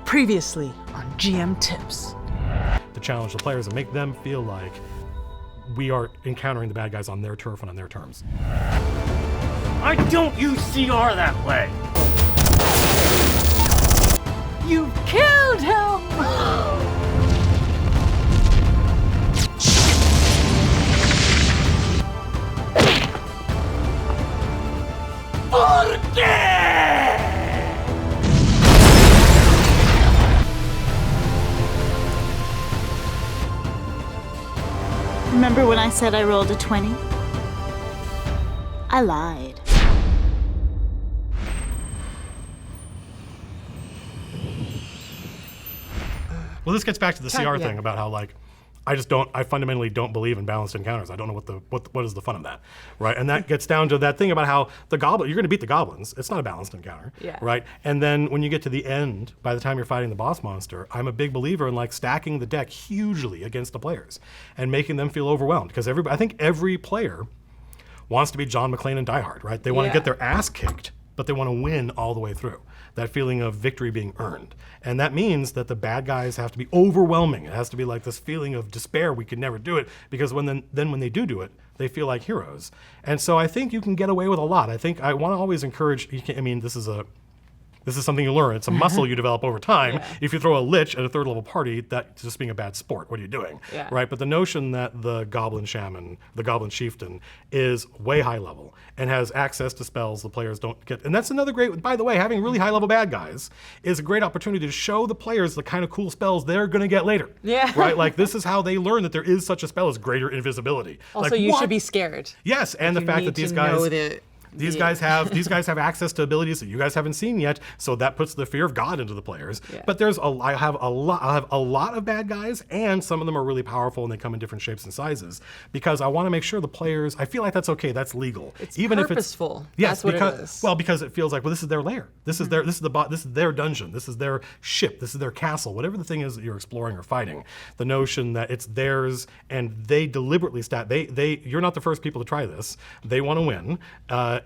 Previously on GM Tips. To challenge the players and make them feel like we are encountering the bad guys on their turf and on their terms. I don't use CR that way! You killed him! Remember when I said I rolled a 20? I lied. Well, this gets back to the CR thing about how I fundamentally don't believe in balanced encounters. I don't know what is the fun of that, right? And that gets down to that thing about how you're going to beat the goblins. It's not a balanced encounter, right? And then when you get to the end, by the time you're fighting the boss monster, I'm a big believer in stacking the deck hugely against the players and making them feel overwhelmed, because I think every player wants to be John McClane and Die Hard, right? They want to get their ass kicked, but they want to win all the way through. That feeling of victory being earned. And that means that the bad guys have to be overwhelming. It has to be like this feeling of despair, we could never do it, because when they do it, they feel like heroes. And so I think you can get away with a lot. I think I want to always encourage, this is something you learn. It's a muscle you develop over time. If you throw a lich at a third level party, that's just being a bad sport. What are you doing? Right? But the notion that the goblin shaman, the goblin chieftain, is way high level and has access to spells the players don't get. And that's another great, by the way, having really high level bad guys is a great opportunity to show the players the kind of cool spells they're going to get later. Right? This is how they learn that there is such a spell as greater invisibility. Also, you should be scared. Yes, and the fact that these guys... These guys have access to abilities that you guys haven't seen yet, so that puts the fear of God into the players. But I have a lot of bad guys, and some of them are really powerful, and they come in different shapes and sizes, because I want to make sure the players. I feel like that's okay. That's legal. It's even purposeful. Yes, that's what it is. Well, because it feels like this is their lair. This is this is their dungeon. This is their ship. This is their castle. Whatever the thing is that you're exploring or fighting, the notion that it's theirs, and they deliberately you're not the first people to try this. They want to win.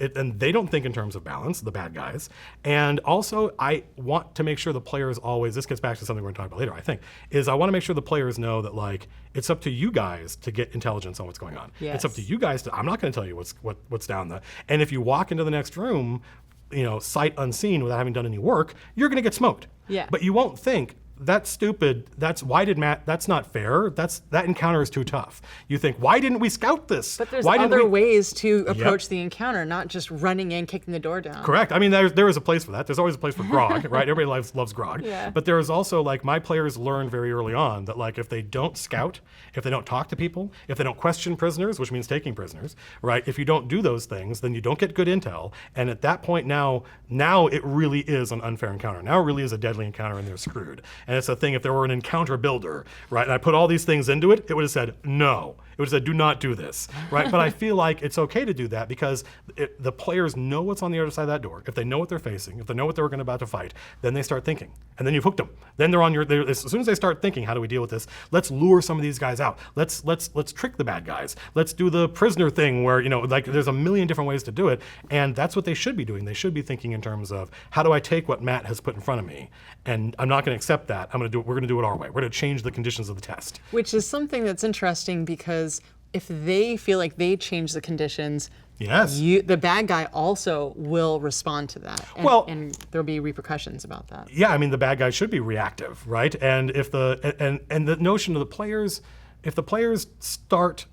And they don't think in terms of balance, the bad guys. And also, I want to make sure the players always, this gets back to something we're going to talk about later, I think, is I want to make sure the players know that it's up to you guys to get intelligence on what's going on. It's up to you guys I'm not going to tell you what's down there. And if you walk into the next room, sight unseen without having done any work, you're going to get smoked. But you won't think, that's stupid. That's not fair. That encounter is too tough. You think, why didn't we scout this? But there's other ways to approach the encounter, not just running in, kicking the door down. Correct. I mean, there is a place for that. There's always a place for grog, right? Everybody loves grog. But there is also, my players learned very early on that, if they don't scout, if they don't talk to people, if they don't question prisoners, which means taking prisoners, right? If you don't do those things, then you don't get good intel. And at that point now it really is an unfair encounter. Now it really is a deadly encounter, and they're screwed. And it's a thing, if there were an encounter builder, right, and I put all these things into it, it would have said no. It would have said, do not do this, right? But I feel like it's okay to do that, because the players know what's on the other side of that door. If they know what they're facing, if they know what they're about to fight, then they start thinking. And then you've hooked them. Then they're on as soon as they start thinking, how do we deal with this? Let's lure some of these guys out. Let's trick the bad guys. Let's do the prisoner thing where, there's a million different ways to do it. And that's what they should be doing. They should be thinking in terms of, how do I take what Matt has put in front of me? And I'm not going to accept that. We're going to do it our way. We're going to change the conditions of the test. Which is something that's interesting, because if they feel like they change the conditions, the bad guy also will respond to that. And there'll be repercussions about that. Yeah, I mean, the bad guy should be reactive, right? And if the notion of the players, if the players start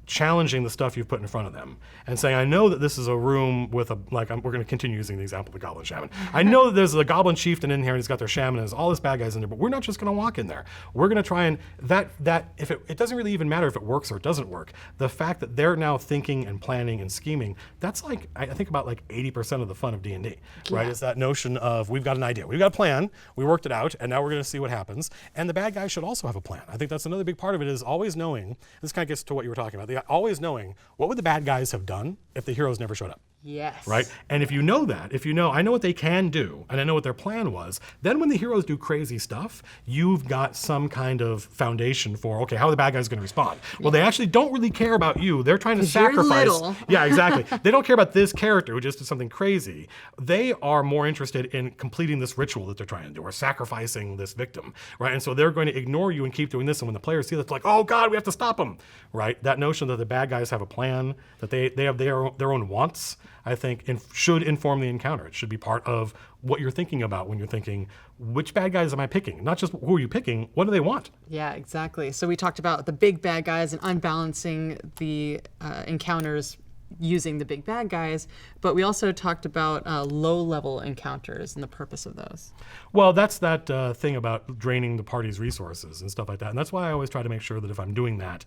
challenging the stuff you've put in front of them and saying, I know that this is a room with we're going to continue using the example of the goblin shaman. I know that there's a goblin chieftain in here and he's got their shaman and there's all this bad guys in there, but we're not just going to walk in there. We're going to try and if it doesn't really even matter if it works or it doesn't work. The fact that they're now thinking and planning and scheming, that's I think about 80% of the fun of D&D, right? Is that notion of, we've got an idea, we've got a plan, we worked it out, and now we're going to see what happens. And the bad guy should also have a plan. I think that's another big part of it, is always knowing, this kind of gets to what you were talking about, always knowing what would the bad guys have done if the heroes never showed up. Yes. Right? And if you know that, I know what they can do, and I know what their plan was, then when the heroes do crazy stuff, you've got some kind of foundation for, okay, how are the bad guys going to respond? Well, they actually don't really care about you. They're trying to sacrifice. You're little. Yeah, exactly. They don't care about this character who just did something crazy. They are more interested in completing this ritual that they're trying to do, or sacrificing this victim, right? And so they're going to ignore you and keep doing this. And when the players see that, it's like, oh God, we have to stop them, right? That notion that the bad guys have a plan, that they have their own wants, I think should inform the encounter. It should be part of what you're thinking about when you're thinking, which bad guys am I picking? Not just who are you picking, what do they want? Yeah, exactly. So we talked about the big bad guys and unbalancing the encounters using the big bad guys, but we also talked about low-level encounters and the purpose of those. Well, that's that thing about draining the party's resources and stuff like that. And that's why I always try to make sure that if I'm doing that,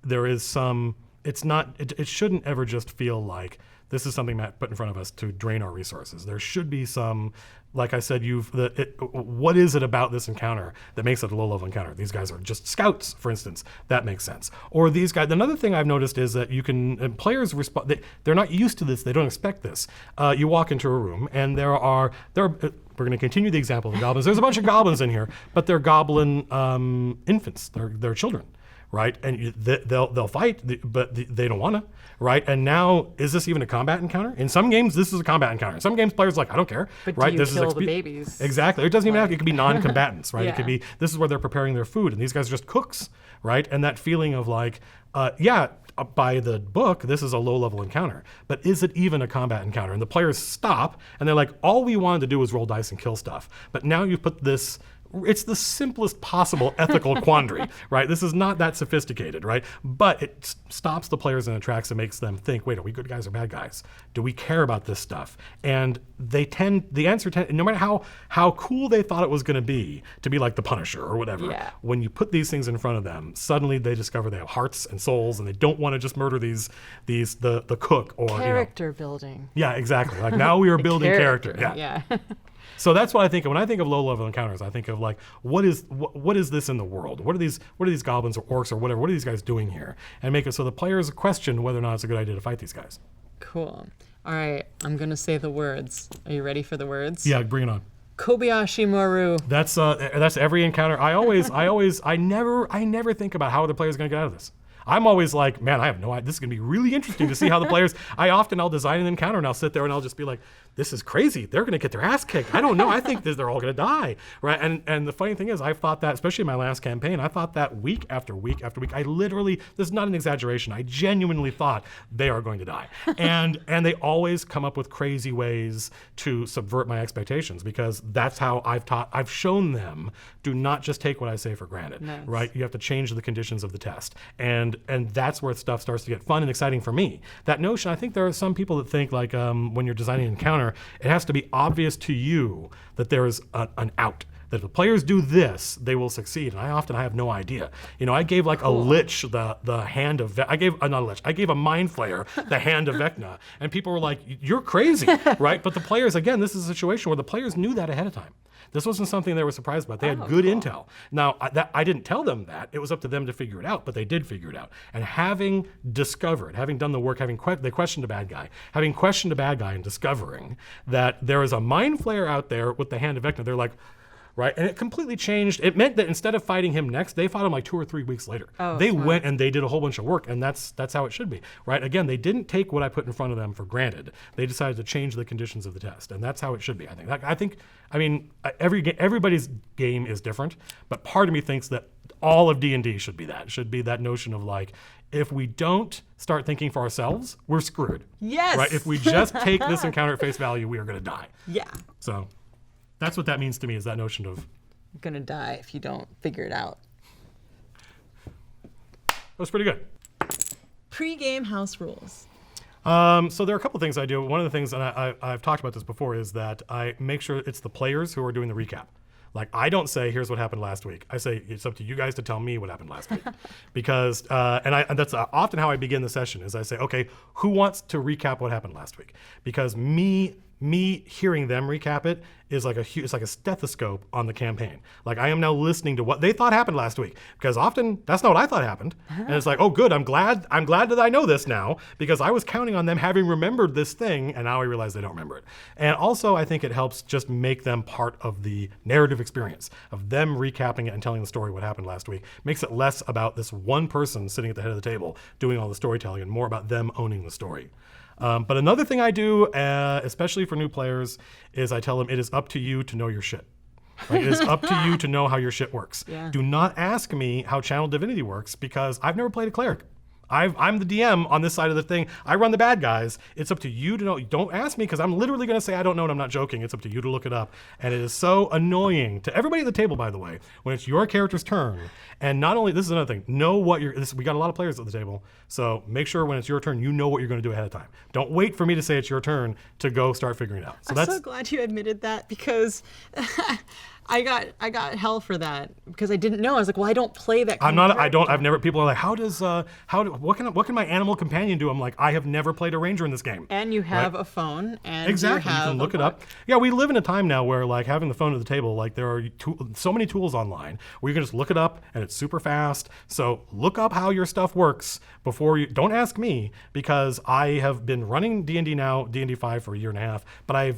there is some, it shouldn't ever just feel like this is something Matt put in front of us to drain our resources. There should be some, like I said, what is it about this encounter that makes it a low-level encounter? These guys are just scouts, for instance. That makes sense. Or these guys, another thing I've noticed is that players respond, they're not used to this, they don't expect this. You walk into a room and there are we're going to continue the example of the goblins. There's a bunch of goblins in here, but they're goblin infants, they're children. Right, and they'll fight, but they don't want to, right? And now, is this even a combat encounter? In some games, this is a combat encounter. In some games, players are like, I don't care, but right? Do you kill the babies? Exactly. It doesn't even have. It could be non-combatants, right? Yeah. It could be this is where they're preparing their food, and these guys are just cooks, right? And that feeling of like, by the book, this is a low-level encounter, but is it even a combat encounter? And the players stop, and they're like, all we wanted to do was roll dice and kill stuff, but now you put this. It's the simplest possible ethical quandary, right? This is not that sophisticated, right? But it stops the players in the tracks and makes them think, wait, are we good guys or bad guys? Do we care about this stuff? And the answer, no matter how cool they thought it was going to be like the Punisher or whatever, when you put these things in front of them, suddenly they discover they have hearts and souls and they don't want to just murder the cook or character building. Yeah, exactly. Like now we are building character. Yeah. So that's what I think of when I think of low-level encounters. I think of like, what is this in the world? What are these goblins or orcs or whatever? What are these guys doing here? And make it so the players question whether or not it's a good idea to fight these guys. Cool. All right, I'm gonna say the words. Are you ready for the words? Yeah, bring it on. Kobayashi Maru. That's every encounter. I never think about how the player's gonna get out of this. I'm always like, man, I have no idea. This is gonna be really interesting to see how the players. I'll design an encounter and I'll sit there and I'll just be like, this is crazy. They're gonna get their ass kicked. I don't know. I think they're all gonna die, right? And the funny thing is, I've thought that, especially in my last campaign, I thought that week after week after week. I literally, this is not an exaggeration. I genuinely thought they are going to die, and they always come up with crazy ways to subvert my expectations because that's how I've shown them. Do not just take what I say for granted, right? You have to change the conditions of the test, and that's where stuff starts to get fun and exciting for me. That notion, I think there are some people that think like when you're designing an encounter, it has to be obvious to you that there is an out. That if the players do this, they will succeed. And I have no idea. I gave like a lich the hand of I gave not a lich. I gave a mind flayer the hand of Vecna, and people were like, "You're crazy," right? But the players, again, this is a situation where the players knew that ahead of time. This wasn't something they were surprised about. They had good intel. Now, I didn't tell them that. It was up to them to figure it out, but they did figure it out. And having done the work, they questioned a bad guy. Having questioned a bad guy and discovering that there is a mind flayer out there with the hand of Vecna, they're like, right? And it completely changed. It meant that instead of fighting him next, they fought him like 2 or 3 weeks later. They went and they did a whole bunch of work, and that's how it should be, right? Again, they didn't take what I put in front of them for granted. They decided to change the conditions of the test, and that's how it should be, I think. Everybody's game is different, but part of me thinks that all of D&D should be that. Should be that notion of like, if we don't start thinking for ourselves, we're screwed. Yes. Right? If we just take this encounter at face value, we are going to die. Yeah. So that's what that means to me, is that notion of you're gonna die if you don't figure it out. That was pretty good. Pre-game house rules. So there are a couple things I do. One of the things, and I've talked about this before, is that I make sure it's the players who are doing the recap. Like, I don't say, here's what happened last week. I say, it's up to you guys to tell me what happened last week. Because, and that's often how I begin the session, is I say, okay, who wants to recap what happened last week? Because me me hearing them recap it is like it's like a stethoscope on the campaign. Like I am now listening to what they thought happened last week, because often that's not what I thought happened. And it's like, oh good, I'm glad that I know this now, because I was counting on them having remembered this thing, and now I realize they don't remember it. And also I think it helps just make them part of the narrative experience of them recapping it and telling the story what happened last week. Makes it less about this one person sitting at the head of the table doing all the storytelling and more about them owning the story. But another thing I do, especially for new players, is I tell them it is up to you to know your shit. Like, it is up to you to know how your shit works. Yeah. Do not ask me how Channel Divinity works, because I've never played a cleric. I'm the DM on this side of the thing. I run the bad guys. It's up to you to know. Don't ask me, because I'm literally going to say I don't know, and I'm not joking. It's up to you to look it up. And it is so annoying to everybody at the table, by the way, when it's your character's turn. And not only, this is another thing, know what we got a lot of players at the table, so make sure when it's your turn, you know what you're going to do ahead of time. Don't wait for me to say it's your turn to go start figuring it out. So I'm so glad you admitted that, because I got hell for that, because I didn't know. I was like, well, I don't play that kind of character. I've never, people are like, what can my animal companion do? I'm like, I have never played a ranger in this game. And you have a phone, and exactly, you can look it up. Yeah, we live in a time now where like having the phone at the table, like there are so many tools online where you can just look it up and it's super fast. So look up how your stuff works before you, don't ask me, because I have been running D&D now, D&D 5 for a year and a half, but I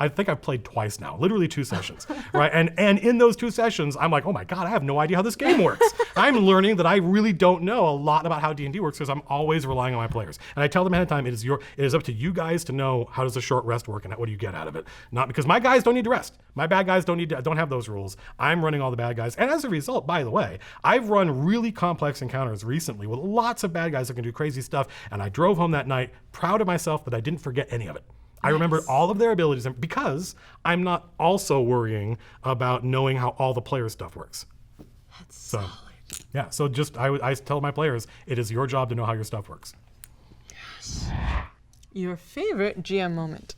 think I've played twice now, literally 2 sessions, right? And in those 2 sessions, I'm like, oh my God, I have no idea how this game works. I'm learning that I really don't know a lot about how D&D works, because I'm always relying on my players. And I tell them ahead of time, it is up to you guys to know how does a short rest work and what do you get out of it. Not because my guys don't need to rest. My bad guys don't have those rules. I'm running all the bad guys. And as a result, by the way, I've run really complex encounters recently with lots of bad guys that can do crazy stuff. And I drove home that night proud of myself that I didn't forget any of it. I remembered all of their abilities, because I'm not also worrying about knowing how all the player stuff works. That's solid. Yeah, so I tell my players, it is your job to know how your stuff works. Yes. Your favorite GM moment?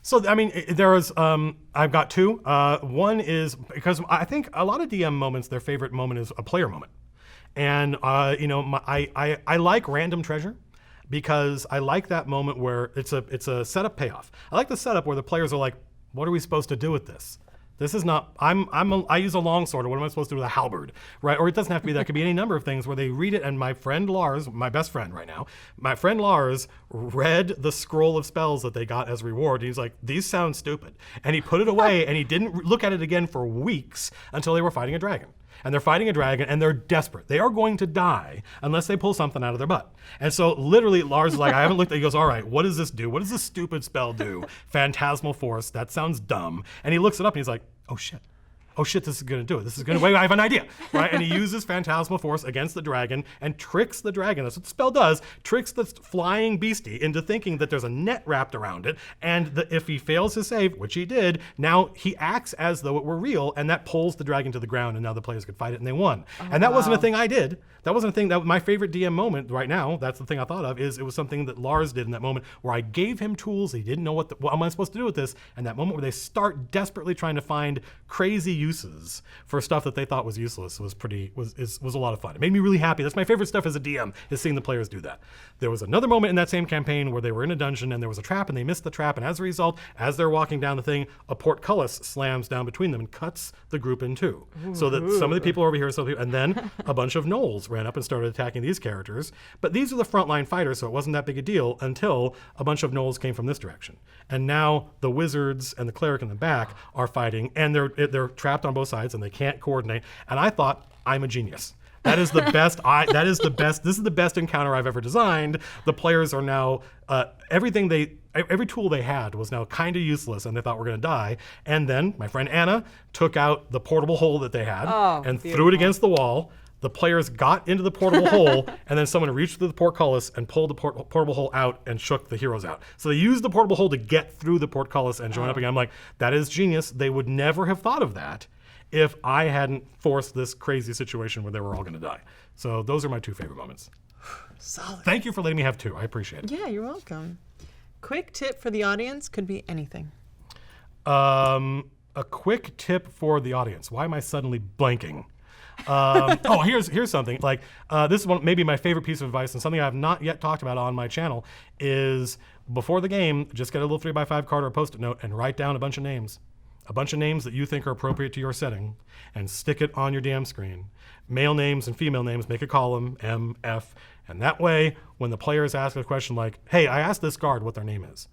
So, I mean, I've got 2. One is, because I think a lot of DM moments, their favorite moment is a player moment. And, I like random treasure, because I like that moment where it's a setup payoff. I like the setup where the players are like, what are we supposed to do with this? This is not, I use a longsword, or what am I supposed to do with a halberd, right? Or it doesn't have to be that. It could be any number of things where they read it, and my friend Lars, my best friend right now, my friend Lars read the scroll of spells that they got as reward, and he's like, these sound stupid. And he put it away, and he didn't look at it again for weeks until they were fighting a dragon. And they're fighting a dragon, and they're desperate. They are going to die unless they pull something out of their butt. And so literally Lars is like, I haven't looked at it. He goes, all right, what does this do? What does this stupid spell do? Phantasmal Force, that sounds dumb. And he looks it up and he's like, oh shit, this is going to do it. This is going to, wait, I have an idea, right? And he uses Phantasmal Force against the dragon and tricks the dragon. That's what the spell does. Tricks the flying beastie into thinking that there's a net wrapped around it. And if he fails his save, which he did, now he acts as though it were real, and that pulls the dragon to the ground, and now the players could fight it, and they won. And that wasn't a thing I did. That wasn't a thing. That my favorite DM moment right now, that's the thing I thought of, is it was something that Lars did in that moment where I gave him tools. He didn't know what am I supposed to do with this? And that moment where they start desperately trying to find crazy uses for stuff that they thought was useless was a lot of fun. It made me really happy. That's my favorite stuff as a DM, is seeing the players do that. There was another moment in that same campaign where they were in a dungeon and there was a trap and they missed the trap, and as a result, as they're walking down the thing, a portcullis slams down between them and cuts the group in 2. So that some of the people over here, and then a bunch of gnolls ran up and started attacking these characters. But these are the frontline fighters, so it wasn't that big a deal until a bunch of gnolls came from this direction. And now the wizards and the cleric in the back are fighting, and they're trapped on both sides and they can't coordinate. And I thought, I'm a genius. That is the best. This is the best encounter I've ever designed. The players are now every tool they had was now kind of useless, and they thought we're going to die. And then my friend Anna took out the portable hole that they had and threw it against the wall. The players got into the portable hole, and then someone reached through the portcullis and pulled the portable hole out and shook the heroes out. So they used the portable hole to get through the portcullis and join up again. I'm like, that is genius. They would never have thought of that if I hadn't forced this crazy situation where they were all going to die. So those are my 2 favorite moments. Solid. Thank you for letting me have 2. I appreciate it. Yeah, you're welcome. Quick tip for the audience could be anything. A quick tip for the audience. Why am I suddenly blanking? Here's something. Like this is maybe my favorite piece of advice, and something I have not yet talked about on my channel is before the game, just get a little 3x5 card or a Post-it note and write down a bunch of names. A bunch of names that you think are appropriate to your setting, and stick it on your DM screen. Male names and female names, make a column, M, F, and that way, when the players ask a question like, hey, I asked this guard what their name is,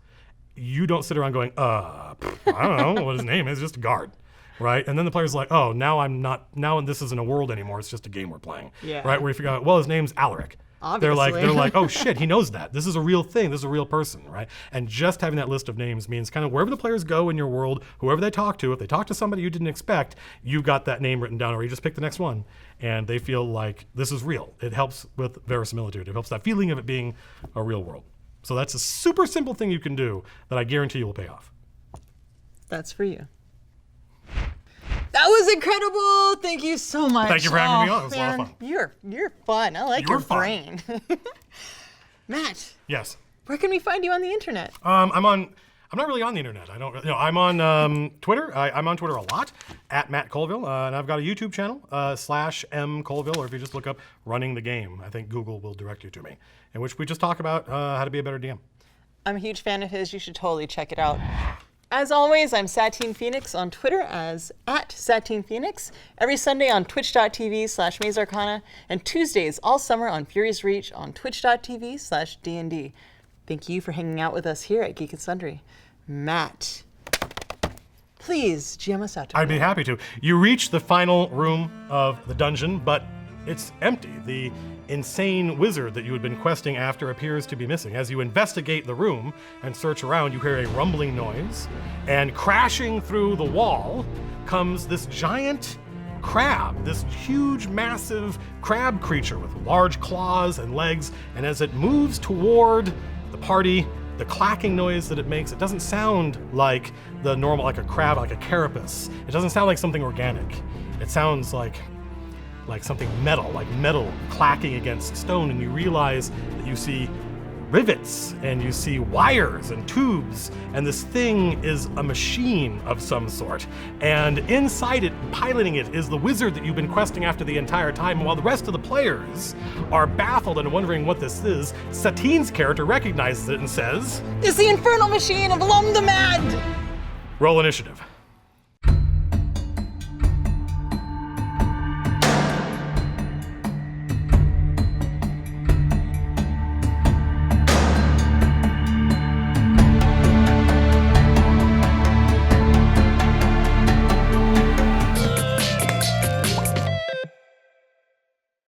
you don't sit around going, I don't know what his name is, just a guard, right? And then the player's like, oh, now this isn't a world anymore, it's just a game we're playing, right? Where you figure out, well, his name's Alaric. Obviously. They're like, oh shit, he knows that. This is a real thing. This is a real person, right? And just having that list of names means kind of wherever the players go in your world, whoever they talk to, if they talk to somebody you didn't expect, you've got that name written down, or you just pick the next one, and they feel like this is real. It helps with verisimilitude. It helps that feeling of it being a real world. So that's a super simple thing you can do that I guarantee you will pay off. That's for you. That was incredible. Thank you so much. Thank you for having me on. It was a lot of fun. You're fun. I like your brain. Matt. Yes. Where can we find you on the internet? I'm not really on the internet. I don't. I'm on Twitter. I'm on Twitter a lot at Matt Colville, and I've got a YouTube channel /M Colville, or if you just look up "Running the Game," I think Google will direct you to me, in which we just talk about how to be a better DM. I'm a huge fan of his. You should totally check it out. As always, I'm Satine Phoenix on Twitter as @Satine Phoenix. Every Sunday on twitch.tv/MazeArcana, and Tuesdays all summer on Furious Reach on twitch.tv/DND. Thank you for hanging out with us here at Geek and Sundry. Matt, please GM us out. I'd be happy to. You reach the final room of the dungeon, but it's empty. The insane wizard that you had been questing after appears to be missing. As you investigate the room and search around, you hear a rumbling noise, and crashing through the wall comes this giant crab, this huge, massive crab creature with large claws and legs, and as it moves toward the party, the clacking noise that it makes, it doesn't sound like the normal, like a crab, like a carapace. It doesn't sound like something organic. It sounds like something metal, like metal clacking against stone, and you realize that you see rivets and you see wires and tubes, and this thing is a machine of some sort. And inside it, piloting it, is the wizard that you've been questing after the entire time. And while the rest of the players are baffled and wondering what this is, Satine's character recognizes it and says, "It's the infernal machine of Lum the Mad!" Roll initiative.